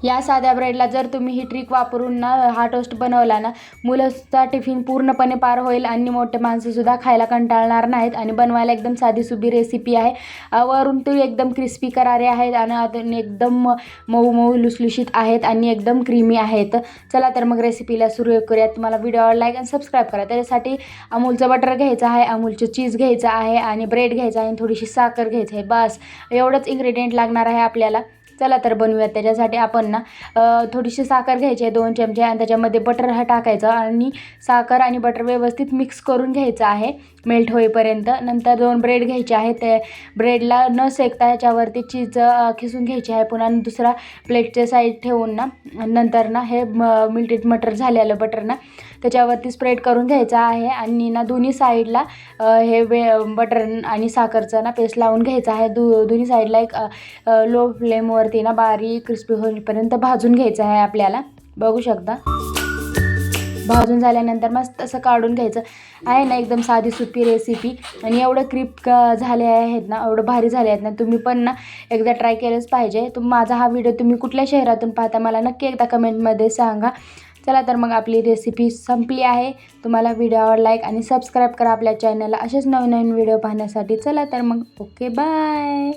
या साध्या ब्रेडला जर तुम्ही ही ट्रिक वापरून ना हा टोस्ट बनवला ना, मुलांचा टिफिन पूर्णपणे पार होईल आणि मोठे माणसंसुद्धा खायला कंटाळणार नाहीत. आणि बनवायला एकदम साधीसुधी रेसिपी आहे. वरून ती एकदम क्रिस्पी करारे आहेत आणि एकदम मऊ मऊ लुसलुशीत आहेत आणि एकदम क्रीमी आहेत. चला तर मग रेसिपीला सुरू करूयात. तुम्हाला व्हिडिओवर लाईक आणि सबस्क्राईब करा. त्याच्यासाठी अमूलचं बटर घ्यायचं आहे, अमूलचं चीज घ्यायचं आहे आणि ब्रेड घ्यायचं आहे आणि थोडीशी साखर घ्यायची आहे. बस एवढंच इन्ग्रेडियंट लागणार आहे आपल्याला. चला तर बनवूयात. त्याच्यासाठी आपण ना थोडीशी साखर घ्यायची आहे 2 चमचे आणि त्याच्यामध्ये बटर टाकायचं आणि साखर आणि बटर व्यवस्थित मिक्स करून घ्यायचं आहे मेल्ट होईपर्यंत. नंतर 2 ब्रेड घ्यायचे आहेत. ते ब्रेडला न शेकता ह्याच्यावरती चीज खिसून घ्यायची आहे. पुन्हा दुसरा प्लेटच्या साईड ठेवून ना नंतर ना हे मिल्टेड मटर झालेलं बटर ना त्याच्यावरती स्प्रेड करून घ्यायचं आहे आणि ना दोन्ही साईडला हे बटर आणि साखरचं ना पेस्ट लावून घ्यायचं आहे. दोन्ही साईडला एक लो फ्लेमवरती ना बारीक क्रिस्पी होईपर्यंत भाजून घ्यायचं आहे आपल्याला. बघू शकता भाजून झाल्यानंतर मस्त असं काढून घ्यायचं आहे ना. एकदम साधी सोपी रेसिपी आणि एवढं क्रिप झाले आहेत ना, एवढं भारी झाले आहेत ना. तुम्ही पण ना एकदा ट्राय केलंच पाहिजे. माझा हा व्हिडिओ तुम्ही कुठल्या शहरातून पाहता मला नक्की एकदा कमेंटमध्ये सांगा. चला तर मग आपली रेसिपी संपली आहे. तुम्हाला व्हिडिओवर लाईक आणि सबस्क्राईब करा आपल्या चॅनलला असेच नवीन नवीन व्हिडिओ पाहण्यासाठी. चला तर मग ओके बाय.